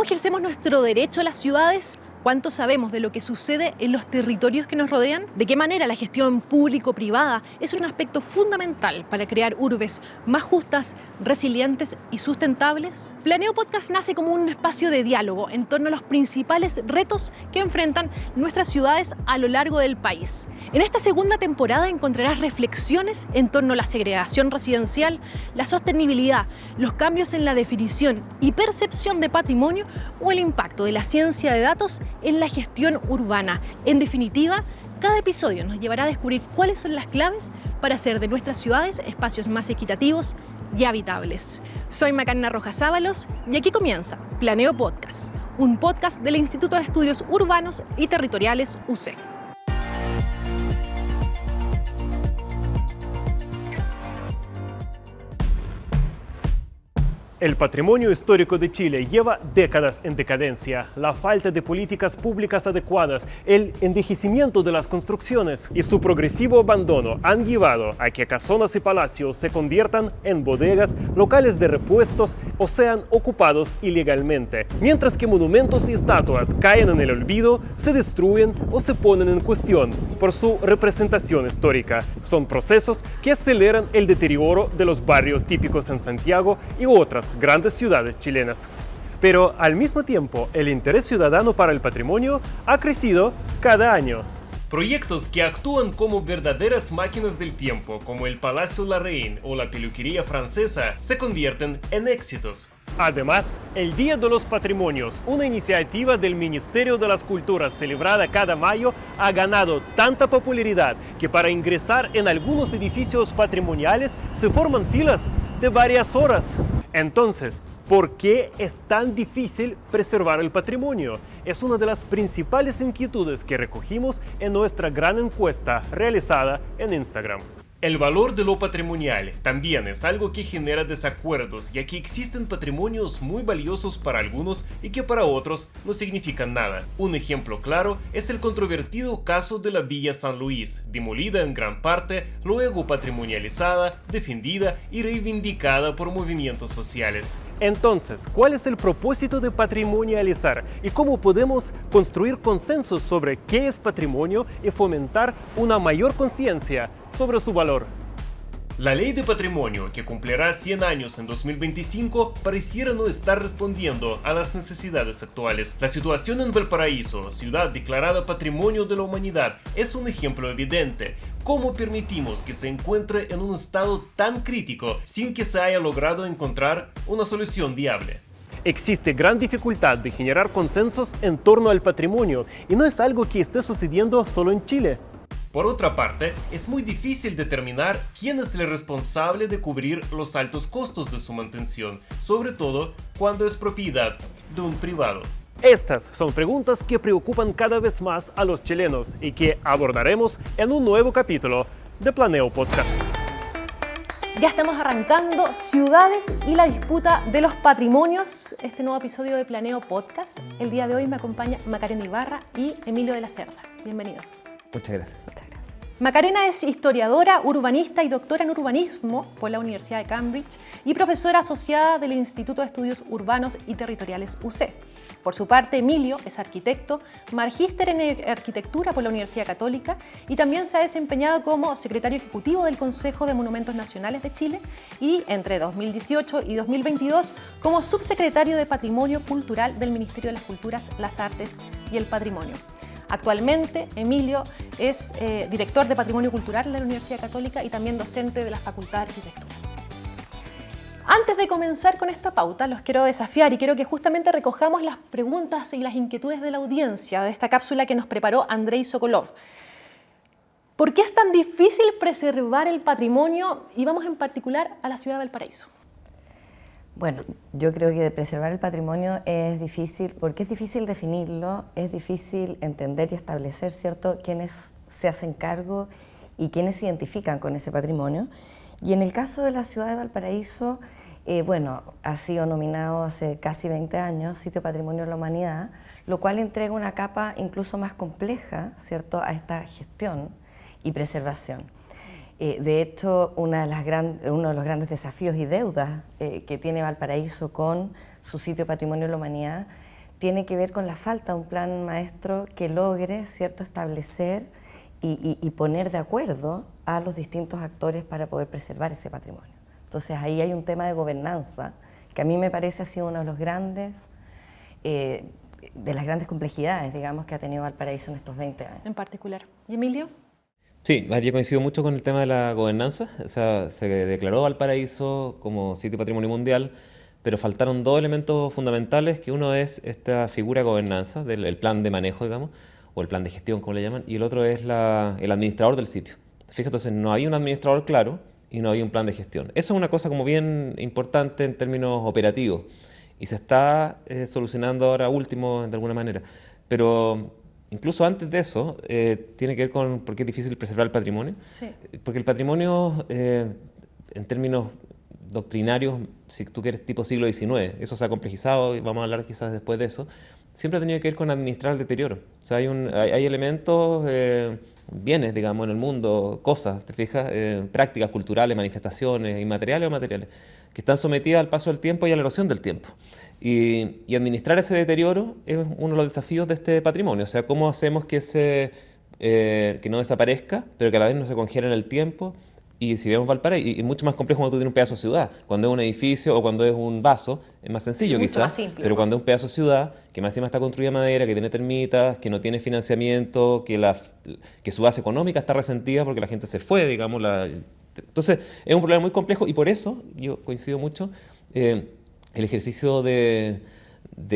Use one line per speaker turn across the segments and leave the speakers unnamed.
ejercemos nuestro derecho a las ciudades? ¿Cuánto sabemos de lo que sucede en los territorios que nos rodean? ¿De qué manera la gestión público-privada es un aspecto fundamental para crear urbes más justas, resilientes y sustentables? Planeo Podcast nace como un espacio de diálogo en torno a los principales retos que enfrentan nuestras ciudades a lo largo del país. En esta segunda temporada encontrarás reflexiones en torno a la segregación residencial, la sostenibilidad, los cambios en la definición y percepción de patrimonio o el impacto de la ciencia de datos en la gestión urbana. En definitiva, cada episodio nos llevará a descubrir cuáles son las claves para hacer de nuestras ciudades espacios más equitativos y habitables. Soy Macarena Rojas Ábalos y aquí comienza Planeo Podcast, un podcast del Instituto de Estudios Urbanos y Territoriales UC.
El patrimonio histórico de Chile lleva décadas en decadencia. La falta de políticas públicas adecuadas, el envejecimiento de las construcciones y su progresivo abandono han llevado a que casonas y palacios se conviertan en bodegas, locales de repuestos o sean ocupados ilegalmente, mientras que monumentos y estatuas caen en el olvido, se destruyen o se ponen en cuestión por su representación histórica. Son procesos que aceleran el deterioro de los barrios típicos en Santiago y otras grandes ciudades chilenas. Pero al mismo tiempo, el interés ciudadano para el patrimonio ha crecido cada año. Proyectos que actúan como verdaderas máquinas del tiempo, como el Palacio Larraín o la Peluquería Francesa, se convierten en éxitos. Además, el Día de los Patrimonios, una iniciativa del Ministerio de las Culturas celebrada cada mayo, ha ganado tanta popularidad que para ingresar en algunos edificios patrimoniales se forman filas de varias horas. Entonces, ¿por qué es tan difícil preservar el patrimonio? Es una de las principales inquietudes que recogimos en nuestra gran encuesta realizada en Instagram. El valor de lo patrimonial también es algo que genera desacuerdos, ya que existen patrimonios muy valiosos para algunos y que para otros no significan nada. Un ejemplo claro es el controvertido caso de la Villa San Luis, demolida en gran parte, luego patrimonializada, defendida y reivindicada por movimientos sociales. Entonces, ¿cuál es el propósito de patrimonializar y cómo podemos construir consensos sobre qué es patrimonio y fomentar una mayor conciencia sobre su valor? La Ley de Patrimonio, que cumplirá 100 años en 2025, pareciera no estar respondiendo a las necesidades actuales. La situación en Valparaíso, ciudad declarada Patrimonio de la Humanidad, es un ejemplo evidente. ¿Cómo permitimos que se encuentre en un estado tan crítico sin que se haya logrado encontrar una solución viable? Existe gran dificultad de generar consensos en torno al patrimonio y no es algo que esté sucediendo solo en Chile. Por otra parte, es muy difícil determinar quién es el responsable de cubrir los altos costos de su mantención, sobre todo cuando es propiedad de un privado. Estas son preguntas que preocupan cada vez más a los chilenos y que abordaremos en un nuevo capítulo de Planeo Podcast.
Ya estamos arrancando Ciudades y la disputa de los patrimonios, este nuevo episodio de Planeo Podcast. El día de hoy me acompaña Macarena Ibarra y Emilio de la Cerda. Bienvenidos.
Muchas gracias.
Macarena es historiadora, urbanista y doctora en urbanismo por la Universidad de Cambridge y profesora asociada del Instituto de Estudios Urbanos y Territoriales UC. Por su parte, Emilio es arquitecto, magíster en arquitectura por la Universidad Católica y también se ha desempeñado como secretario ejecutivo del Consejo de Monumentos Nacionales de Chile y entre 2018 y 2022 como subsecretario de Patrimonio Cultural del Ministerio de las Culturas, las Artes y el Patrimonio. Actualmente, Emilio es director de Patrimonio Cultural de la Universidad Católica y también docente de la Facultad de Arquitectura. Antes de comenzar con esta pauta, los quiero desafiar y quiero que justamente recojamos las preguntas y las inquietudes de la audiencia de esta cápsula que nos preparó Andrei Sokolov. ¿Por qué es tan difícil preservar el patrimonio? Y vamos en particular a la ciudad de Valparaíso.
Bueno, yo creo que preservar el patrimonio es difícil, porque es difícil definirlo, es difícil entender y establecer, ¿cierto?, quiénes se hacen cargo y quiénes se identifican con ese patrimonio. Y en el caso de la ciudad de Valparaíso, ha sido nominado hace casi 20 años Sitio Patrimonio de la Humanidad, lo cual entrega una capa incluso más compleja, ¿cierto?, a esta gestión y preservación. De hecho, uno de los grandes desafíos y deudas que tiene Valparaíso con su Sitio Patrimonio de la Humanidad tiene que ver con la falta de un plan maestro que logre, ¿cierto?, establecer y poner de acuerdo a los distintos actores para poder preservar ese patrimonio. Entonces ahí hay un tema de gobernanza que a mí me parece ha sido uno de los grandes, de las grandes complejidades, digamos, que ha tenido Valparaíso en estos 20 años.
En particular. ¿Y Emilio?
Sí, yo coincido mucho con el tema de la gobernanza. O sea, se declaró Valparaíso como sitio patrimonio mundial, pero faltaron dos elementos fundamentales, que uno es esta figura de gobernanza, el plan de manejo, digamos, o el plan de gestión, como le llaman, y el otro es el administrador del sitio. Fíjate, entonces no había un administrador claro y no había un plan de gestión. Eso es una cosa como bien importante en términos operativos y se está solucionando ahora último de alguna manera. Pero incluso antes de eso, tiene que ver con por qué es difícil preservar el patrimonio.
Sí.
Porque el patrimonio, en términos doctrinarios, si tú quieres tipo siglo XIX, eso se ha complejizado y vamos a hablar quizás después de eso, siempre ha tenido que ver con administrar el deterioro. O sea, hay elementos, bienes, digamos, en el mundo, cosas, ¿te fijas? Prácticas culturales, manifestaciones, inmateriales o materiales, que están sometidas al paso del tiempo y a la erosión del tiempo. Y administrar ese deterioro es uno de los desafíos de este patrimonio. O sea, cómo hacemos que no desaparezca, pero que a la vez no se congele en el tiempo. Y si vemos Valparaíso, y es mucho más complejo cuando tú tienes un pedazo de ciudad. Cuando es un edificio o cuando es un vaso, es más sencillo quizás. Pero cuando es un pedazo de ciudad, que más encima está construida de madera, que tiene termitas, que no tiene financiamiento, que su base económica está resentida porque la gente se fue, digamos. Entonces, es un problema muy complejo y por eso, yo coincido mucho, el ejercicio de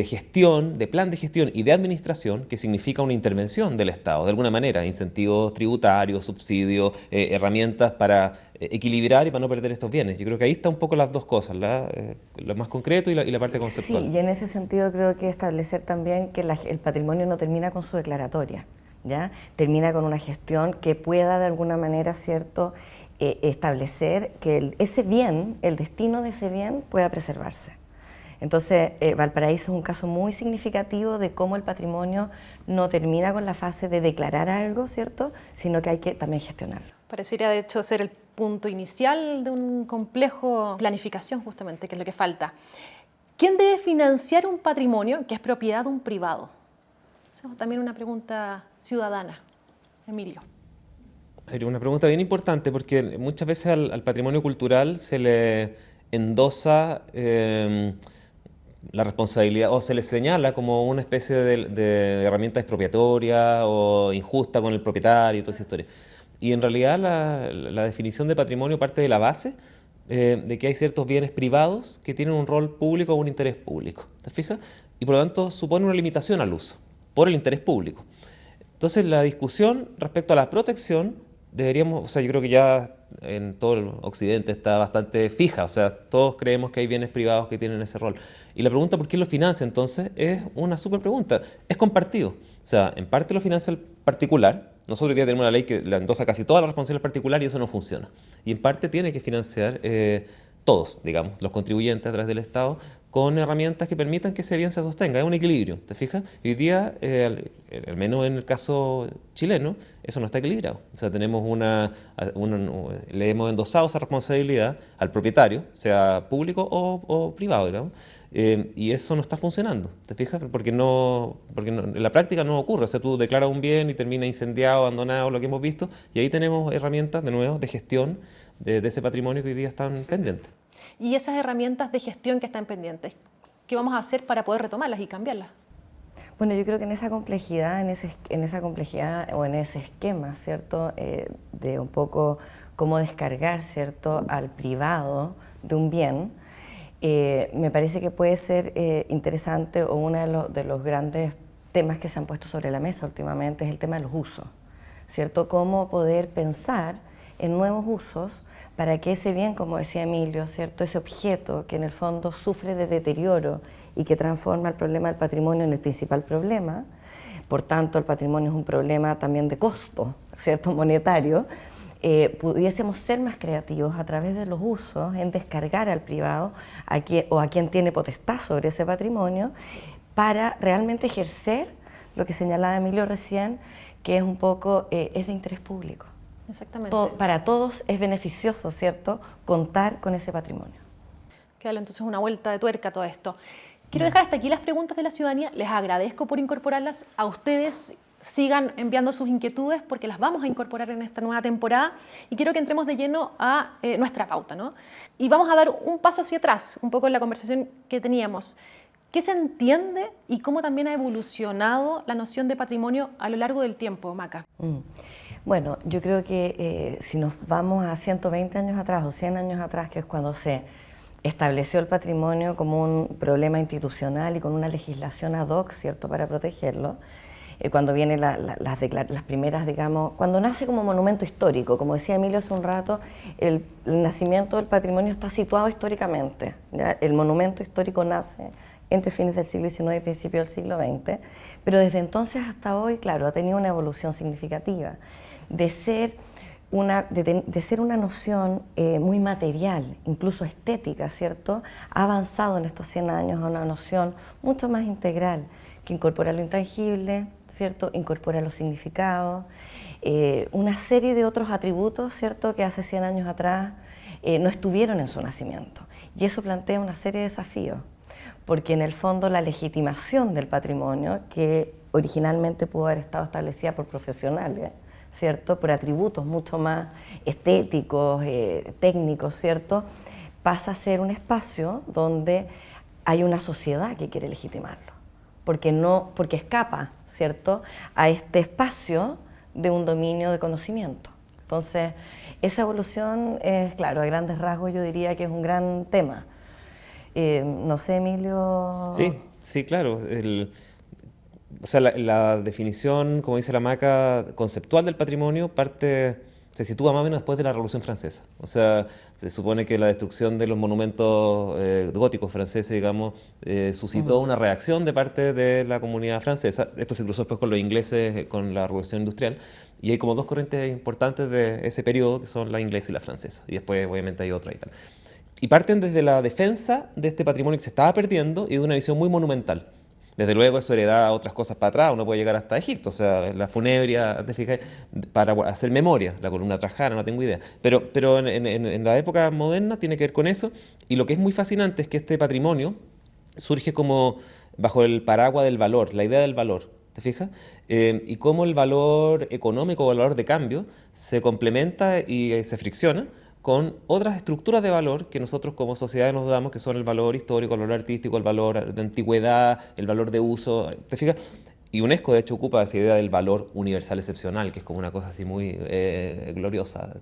gestión, de plan de gestión y de administración, que significa una intervención del Estado, de alguna manera, incentivos tributarios, subsidios, herramientas para equilibrar y para no perder estos bienes. Yo creo que ahí está un poco las dos cosas, lo más concreto y la parte conceptual.
Sí, y en ese sentido creo que establecer también que el patrimonio no termina con su declaratoria, ¿ya? Termina con una gestión que pueda de alguna manera, ¿cierto?, establecer que ese bien, el destino de ese bien pueda preservarse. Entonces, Valparaíso es un caso muy significativo de cómo el patrimonio no termina con la fase de declarar algo, ¿cierto?, sino que hay que también gestionarlo.
Parecería, de hecho, ser el punto inicial de un complejo planificación, justamente, que es lo que falta. ¿Quién debe financiar un patrimonio que es propiedad de un privado? Esa es también una pregunta ciudadana. Emilio.
Hay una pregunta bien importante porque muchas veces al patrimonio cultural se le endosa la responsabilidad o se le señala como una especie de herramienta expropiatoria o injusta con el propietario y toda esa historia. Y en realidad la definición de patrimonio parte de la base de que hay ciertos bienes privados que tienen un rol público o un interés público, ¿te fijas? Y por lo tanto supone una limitación al uso por el interés público. Entonces la discusión respecto a la protección deberíamos, o sea, yo creo que ya en todo el occidente está bastante fija, o sea, todos creemos que hay bienes privados que tienen ese rol. Y la pregunta por quién lo financia entonces es una súper pregunta, es compartido, o sea, en parte lo financia el particular, nosotros ya tenemos una ley que le endosa casi toda la responsabilidad al particular y eso no funciona, y en parte tiene que financiar todos, digamos, los contribuyentes a través del Estado, con herramientas que permitan que ese bien se sostenga. Es un equilibrio, ¿te fijas? Hoy día, al menos en el caso chileno, eso no está equilibrado. O sea, tenemos le hemos endosado esa responsabilidad al propietario, sea público o privado, digamos, y eso no está funcionando, ¿te fijas? Porque en la práctica no ocurre. O sea, tú declaras un bien y termina incendiado, abandonado, lo que hemos visto, y ahí tenemos herramientas, de nuevo, de gestión de ese patrimonio que hoy día están pendientes.
Y esas herramientas de gestión que están pendientes, ¿qué vamos a hacer para poder retomarlas y cambiarlas?
Bueno, yo creo que en esa complejidad, o en ese esquema, ¿cierto?, de un poco cómo descargar, ¿cierto?, al privado de un bien, me parece que puede ser interesante, o uno de los grandes temas que se han puesto sobre la mesa últimamente es el tema de los usos, ¿cierto? Cómo poder pensar en nuevos usos para que ese bien, como decía Emilio, ¿cierto?, ese objeto que en el fondo sufre de deterioro y que transforma el problema del patrimonio en el principal problema, por tanto el patrimonio es un problema también de costo, ¿cierto?, monetario, pudiésemos ser más creativos a través de los usos en descargar al privado o a quien tiene potestad sobre ese patrimonio para realmente ejercer lo que señalaba Emilio recién, que es un poco, es de interés público.
Exactamente.
Para todos es beneficioso, ¿cierto?, contar con ese patrimonio.
Que darle entonces una vuelta de tuerca a todo esto. Quiero dejar hasta aquí las preguntas de la ciudadanía. Les agradezco por incorporarlas. A ustedes sigan enviando sus inquietudes porque las vamos a incorporar en esta nueva temporada y quiero que entremos de lleno a nuestra pauta, ¿no? Y vamos a dar un paso hacia atrás, un poco en la conversación que teníamos. ¿Qué se entiende y cómo también ha evolucionado la noción de patrimonio a lo largo del tiempo, Maca?
Bueno, yo creo que si nos vamos a 120 años atrás o 100 años atrás, que es cuando se estableció el patrimonio como un problema institucional y con una legislación ad hoc, ¿cierto?, para protegerlo, cuando vienen las primeras, digamos, cuando nace como monumento histórico, como decía Emilio hace un rato, el nacimiento del patrimonio está situado históricamente, ¿ya? El monumento histórico nace entre fines del siglo XIX y principios del siglo XX, pero desde entonces hasta hoy, claro, ha tenido una evolución significativa de ser una noción muy material, incluso estética, ¿cierto? Ha avanzado en estos 100 años a una noción mucho más integral, que incorpora lo intangible, ¿cierto? Incorpora los significados, una serie de otros atributos, ¿cierto?, que hace 100 años atrás no estuvieron en su nacimiento. Y eso plantea una serie de desafíos, porque en el fondo la legitimación del patrimonio, que originalmente pudo haber estado establecida por profesionales, ¿cierto?, por atributos mucho más estéticos, técnicos, ¿cierto?, pasa a ser un espacio donde hay una sociedad que quiere legitimarlo, porque escapa, ¿cierto?, a este espacio de un dominio de conocimiento. Entonces, esa evolución es, claro, a grandes rasgos yo diría que es un gran tema. No sé, Emilio...
Sí, claro. O sea, la definición, como dice la Maca, conceptual del patrimonio se sitúa más o menos después de la Revolución Francesa. O sea, se supone que la destrucción de los monumentos góticos franceses, digamos, suscitó una reacción de parte de la comunidad francesa. Esto se cruzó después con los ingleses, con la Revolución Industrial. Y hay como dos corrientes importantes de ese periodo, que son la inglesa y la francesa. Y después, obviamente, hay otra y tal. Y parten desde la defensa de este patrimonio que se estaba perdiendo y de una visión muy monumental. Desde luego eso hereda otras cosas para atrás, uno puede llegar hasta Egipto, o sea, la funebria, ¿te fijas?, para hacer memoria, la columna trajana, no tengo idea. Pero en la época moderna tiene que ver con eso, y lo que es muy fascinante es que este patrimonio surge como bajo el paraguas del valor, la idea del valor. ¿Te fijas? Y cómo el valor económico o el valor de cambio se complementa y se fricciona con otras estructuras de valor que nosotros como sociedad nos damos, que son el valor histórico, el valor artístico, el valor de antigüedad, el valor de uso. ¿Te fijas? Y UNESCO, de hecho, ocupa esa idea del valor universal excepcional, que es como una cosa así muy gloriosa,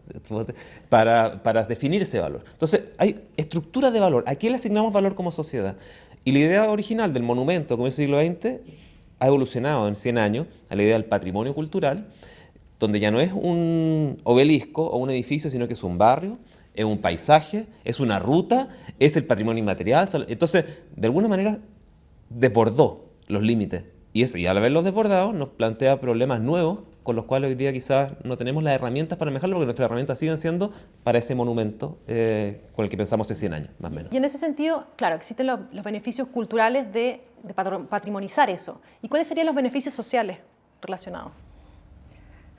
para definir ese valor. Entonces, hay estructuras de valor. ¿A qué le asignamos valor como sociedad? Y la idea original del monumento, como en el siglo XX, ha evolucionado en 100 años a la idea del patrimonio cultural, donde ya no es un obelisco o un edificio, sino que es un barrio, es un paisaje, es una ruta, es el patrimonio inmaterial. Entonces, de alguna manera, desbordó los límites. Y al haberlos desbordado, nos plantea problemas nuevos, con los cuales hoy día quizás no tenemos las herramientas para manejarlo, porque nuestras herramientas siguen siendo para ese monumento con el que pensamos hace 100 años, más o menos.
Y en ese sentido, claro, existen los beneficios culturales de patrimonizar eso. ¿Y cuáles serían los beneficios sociales relacionados?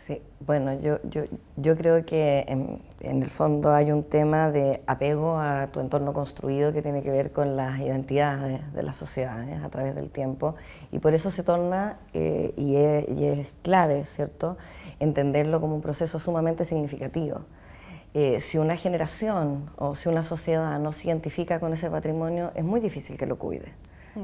Sí, bueno, yo creo que en el fondo hay un tema de apego a tu entorno construido que tiene que ver con las identidades de las sociedades a través del tiempo, y por eso se torna, y es clave, ¿cierto?, entenderlo como un proceso sumamente significativo. Si una generación o si una sociedad no se identifica con ese patrimonio, es muy difícil que lo cuide,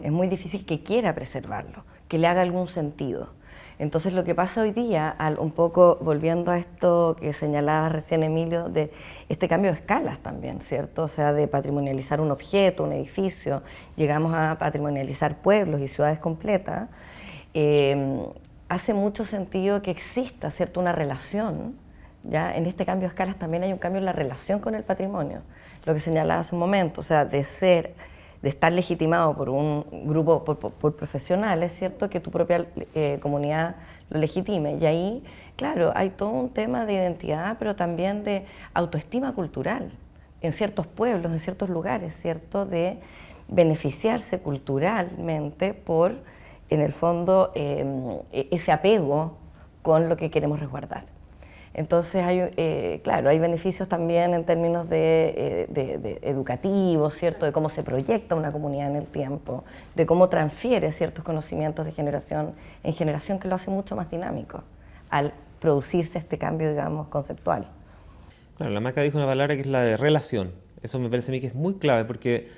es muy difícil que quiera preservarlo, que le haga algún sentido. Entonces lo que pasa hoy día, un poco volviendo a esto que señalaba recién Emilio, de este cambio de escalas también, ¿cierto? O sea, de patrimonializar un objeto, un edificio, llegamos a patrimonializar pueblos y ciudades completas, hace mucho sentido que exista, ¿cierto?, una relación. ¿Ya? En este cambio de escalas también hay un cambio en la relación con el patrimonio, lo que señalaba hace un momento, o sea, de estar legitimado por un grupo, por profesionales, ¿cierto?, que tu propia comunidad lo legitime. Y ahí, claro, hay todo un tema de identidad, pero también de autoestima cultural en ciertos pueblos, en ciertos lugares, ¿cierto?, de beneficiarse culturalmente por, en el fondo, ese apego con lo que queremos resguardar. Entonces, claro, hay beneficios también en términos de educativos, ¿cierto? De cómo se proyecta una comunidad en el tiempo, de cómo transfiere ciertos conocimientos de generación en generación, que lo hace mucho más dinámico al producirse este cambio, digamos, conceptual.
Claro, la Maca dijo una palabra que es la de relación. Eso me parece a mí que es muy clave, porque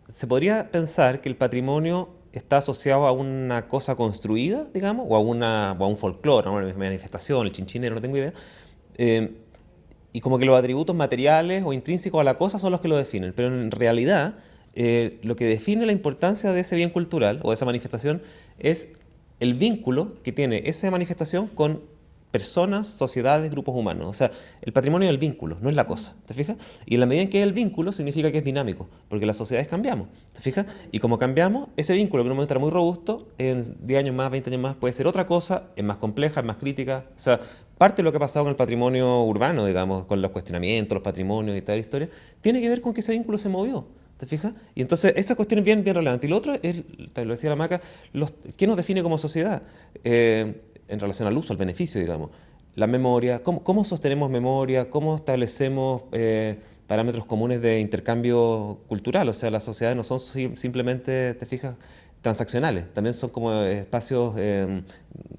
se podría pensar que el patrimonio está asociado a una cosa construida, digamos, o a un folclore, a una manifestación, el chinchinero, no tengo idea. Y como que los atributos materiales o intrínsecos a la cosa son los que lo definen, pero en realidad lo que define la importancia de ese bien cultural o de esa manifestación es el vínculo que tiene esa manifestación con personas, sociedades, grupos humanos. O sea, el patrimonio es el vínculo, no es la cosa, ¿te fijas? Y en la medida en que es el vínculo, significa que es dinámico, porque las sociedades cambiamos, ¿te fijas? Y como cambiamos, ese vínculo que en un momento era muy robusto, en 10 años más, 20 años más, puede ser otra cosa, es más compleja, es más crítica. O sea, parte de lo que ha pasado con el patrimonio urbano, digamos, con los cuestionamientos, los patrimonios y tal historia, tiene que ver con que ese vínculo se movió. ¿Te fijas? Y entonces esa cuestión es bien relevante. Y lo otro es, te lo decía la Maca, ¿qué nos define como sociedad? En relación al uso, al beneficio, digamos. La memoria, ¿cómo sostenemos memoria? ¿Cómo establecemos parámetros comunes de intercambio cultural? O sea, las sociedades no son simplemente, ¿te fijas?, transaccionales, también son como espacios,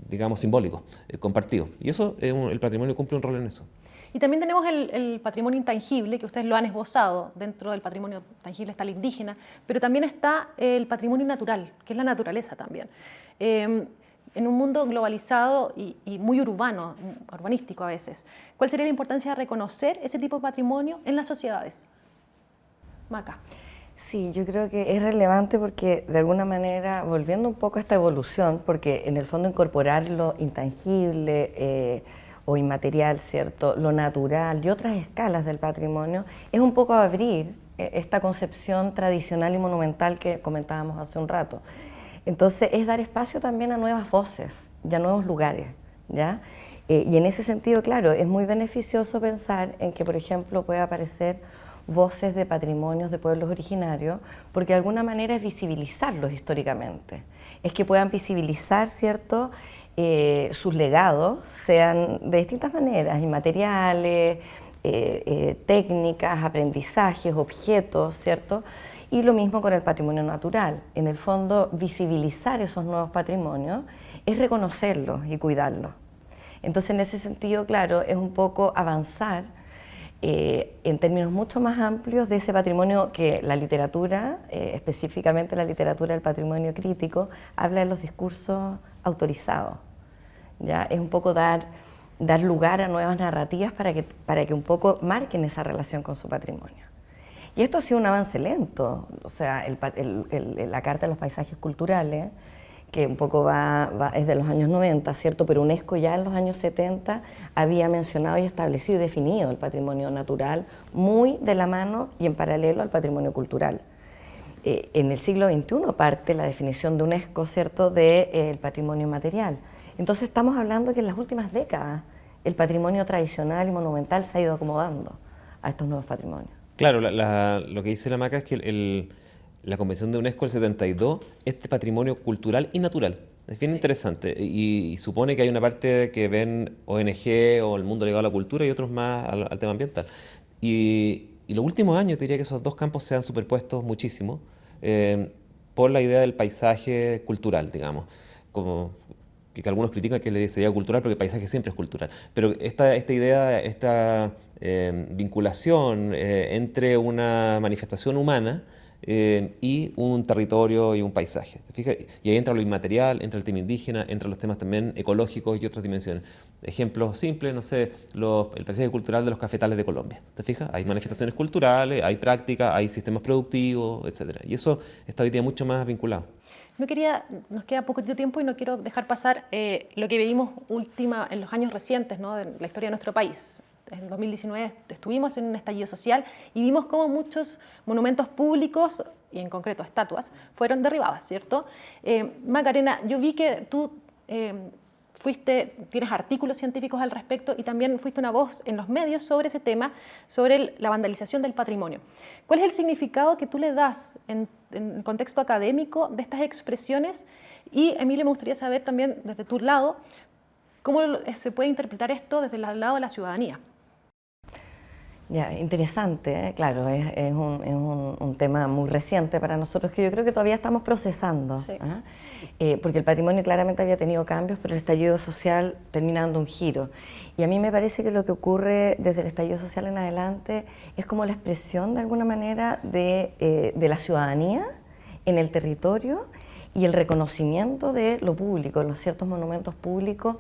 digamos, simbólicos, compartidos. Y eso, el patrimonio cumple un rol en eso.
Y también tenemos el patrimonio intangible, que ustedes lo han esbozado. Dentro del patrimonio tangible está el indígena, pero también está el patrimonio natural, que es la naturaleza también. En un mundo globalizado y muy urbano, urbanístico a veces, ¿cuál sería la importancia de reconocer ese tipo de patrimonio en las sociedades? Maca.
Sí, yo creo que es relevante porque de alguna manera, volviendo un poco a esta evolución, porque en el fondo incorporar lo intangible o inmaterial, ¿cierto?, lo natural y otras escalas del patrimonio, es un poco abrir esta concepción tradicional y monumental que comentábamos hace un rato. Entonces es dar espacio también a nuevas voces y a nuevos lugares, ¿ya? Y en ese sentido, claro, es muy beneficioso pensar en que, por ejemplo, pueda aparecer voces de patrimonios de pueblos originarios, porque de alguna manera es visibilizarlos históricamente. Es que puedan visibilizar, ¿cierto?, sus legados, sean de distintas maneras, inmateriales, técnicas, aprendizajes, objetos, ¿cierto? Y lo mismo con el patrimonio natural. En el fondo, visibilizar esos nuevos patrimonios es reconocerlos y cuidarlos. Entonces, en ese sentido, claro, es un poco avanzar en términos mucho más amplios de ese patrimonio que la literatura, específicamente la literatura del patrimonio crítico, habla de los discursos autorizados. ¿Ya? Es un poco dar lugar a nuevas narrativas para que un poco marquen esa relación con su patrimonio. Y esto ha sido un avance lento, o sea, la Carta de los Paisajes Culturales, que un poco es de los años 90, ¿cierto? Pero UNESCO ya en los años 70 había mencionado y establecido y definido el patrimonio natural muy de la mano y en paralelo al patrimonio cultural. En el siglo XXI parte la definición de UNESCO, ¿cierto?, del patrimonio material. Entonces estamos hablando que en las últimas décadas el patrimonio tradicional y monumental se ha ido acomodando a estos nuevos patrimonios.
Claro, lo que dice la Maca es que la Convención de UNESCO del 72 es patrimonio cultural y natural. Es bien interesante y supone que hay una parte que ven ONG o el mundo ligado a la cultura y otros más al tema ambiental. Y los últimos años te diría que esos dos campos se han superpuesto muchísimo por la idea del paisaje cultural, digamos. Como que algunos critican que sería cultural porque el paisaje siempre es cultural. Pero esta idea, esta vinculación entre una manifestación humana y un territorio y un paisaje. ¿Te fijas? Y ahí entra lo inmaterial, entra el tema indígena, entran los temas también ecológicos y otras dimensiones. Ejemplos simples, no sé, el paisaje cultural de los cafetales de Colombia. ¿Te fijas? Hay manifestaciones culturales, hay prácticas, hay sistemas productivos, etc. Y eso está hoy día mucho más vinculado.
Nos queda poco tiempo y no quiero dejar pasar lo que vivimos en los años recientes, ¿no?, de la historia de nuestro país. En 2019 estuvimos en un estallido social y vimos cómo muchos monumentos públicos, y en concreto estatuas, fueron derribadas, ¿cierto? Macarena, yo vi que tú tienes artículos científicos al respecto y también fuiste una voz en los medios sobre ese tema, sobre la vandalización del patrimonio. ¿Cuál es el significado que tú le das en el contexto académico de estas expresiones? Y, Emilio, me gustaría saber también desde tu lado, ¿Cómo se puede interpretar esto desde el lado de la ciudadanía?
Ya, interesante, ¿eh? Claro, es un tema muy reciente para nosotros que yo creo que todavía estamos procesando,
Sí.
porque el patrimonio claramente había tenido cambios, pero el estallido social termina dando un giro. Y a mí me parece que lo que ocurre desde el estallido social en adelante es como la expresión de alguna manera de la ciudadanía en el territorio y el reconocimiento de lo público, los ciertos monumentos públicos,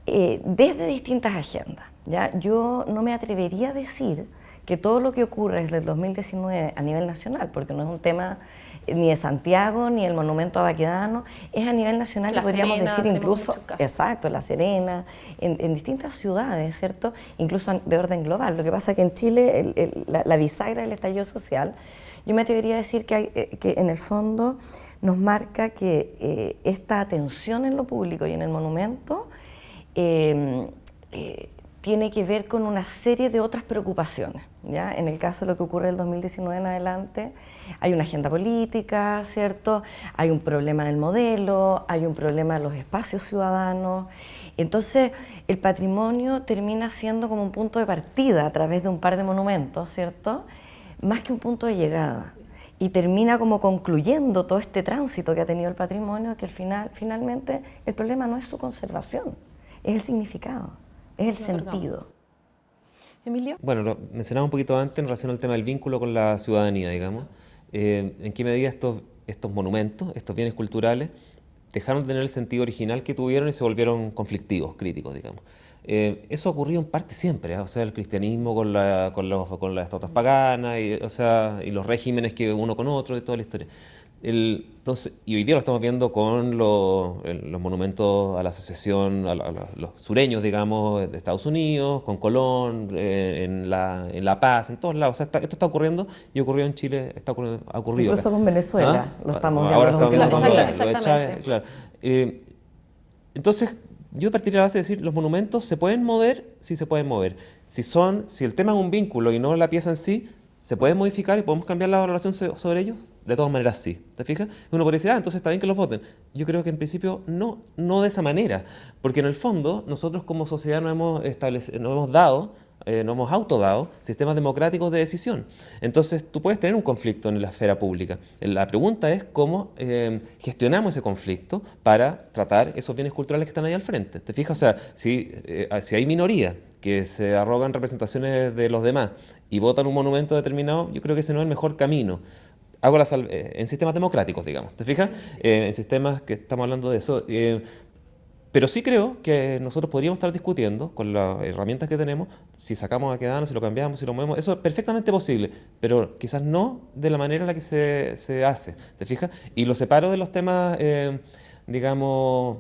desde distintas agendas. ¿Ya? Yo no me atrevería a decir que todo lo que ocurre desde el 2019 a nivel nacional, porque no es un tema ni de Santiago ni el monumento a Baquedano, es a nivel nacional,
La
podríamos
Serena,
decir incluso,
muchos casos.
exacto, La Serena, en distintas ciudades, ¿cierto? Incluso de orden global. Lo que pasa es que en Chile la bisagra del estallido social, yo me atrevería a decir que en el fondo nos marca que esta atención en lo público y en el monumento tiene que ver con una serie de otras preocupaciones, ¿ya? En el caso de lo que ocurre del 2019 en adelante, hay una agenda política, ¿cierto? Hay un problema del modelo, hay un problema de los espacios ciudadanos. Entonces, el patrimonio termina siendo como un punto de partida a través de un par de monumentos, ¿cierto? Más que un punto de llegada. Y termina como concluyendo todo este tránsito que ha tenido el patrimonio, que finalmente el problema no es su conservación, es el significado. Es el sentido.
Emilio.
Bueno, lo mencionaba un poquito antes en relación al tema del vínculo con la ciudadanía, digamos. ¿En qué medida estos monumentos, estos bienes culturales, dejaron de tener el sentido original que tuvieron y se volvieron conflictivos, críticos, digamos? Eso ha ocurrido en parte siempre, ¿eh? O sea, el cristianismo con las estatuas paganas, y los regímenes que uno con otro y toda la historia. Entonces, y hoy día lo estamos viendo con los monumentos a la secesión, a los sureños, digamos, de Estados Unidos, con Colón, en La Paz, en todos lados. O sea, esto está ocurriendo y ocurrió en Chile, ha ocurrido
Incluso
acá.
con Venezuela, lo estamos viendo.
Ahora estamos viendo
Exactamente.
lo de Chávez, claro. Entonces, yo partiría de la base de decir, los monumentos se pueden mover, sí se pueden mover. Si el tema es un vínculo y no la pieza en sí, ¿se pueden modificar y podemos cambiar la valoración sobre ellos? De todas maneras sí, ¿te fijas? Uno podría decir, entonces está bien que los voten. Yo creo que en principio no de esa manera, porque en el fondo nosotros como sociedad nos hemos autodado sistemas democráticos de decisión. Entonces tú puedes tener un conflicto en la esfera pública. La pregunta es cómo gestionamos ese conflicto para tratar esos bienes culturales que están ahí al frente. ¿Te fijas? O sea, si hay minorías que se arrogan representaciones de los demás y votan un monumento determinado, yo creo que ese no es el mejor camino. En sistemas democráticos, digamos, ¿te fijas? En sistemas que estamos hablando de eso. Pero sí creo que nosotros podríamos estar discutiendo con las herramientas que tenemos, si sacamos a Baquedano, si lo cambiamos, si lo movemos, eso es perfectamente posible, pero quizás no de la manera en la que se hace, ¿te fijas? Y lo separo de los temas, digamos,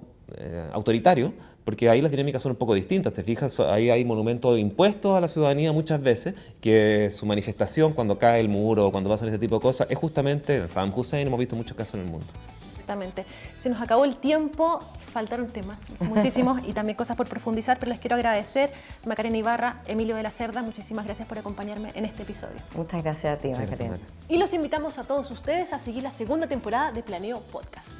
autoritarios, porque ahí las dinámicas son un poco distintas, ¿te fijas? Ahí hay monumentos impuestos a la ciudadanía muchas veces, que su manifestación cuando cae el muro o cuando pasan ese tipo de cosas es justamente en Saddam Hussein, hemos visto muchos casos en el mundo.
Exactamente. Se nos acabó el tiempo, faltaron temas muchísimos y también cosas por profundizar, pero les quiero agradecer, Macarena Ibarra, Emilio de la Cerda, muchísimas gracias por acompañarme en este episodio.
Muchas gracias a ti,
Muchas gracias,
Macarena.
Y los invitamos a todos ustedes a seguir la segunda temporada de Planeo Podcast.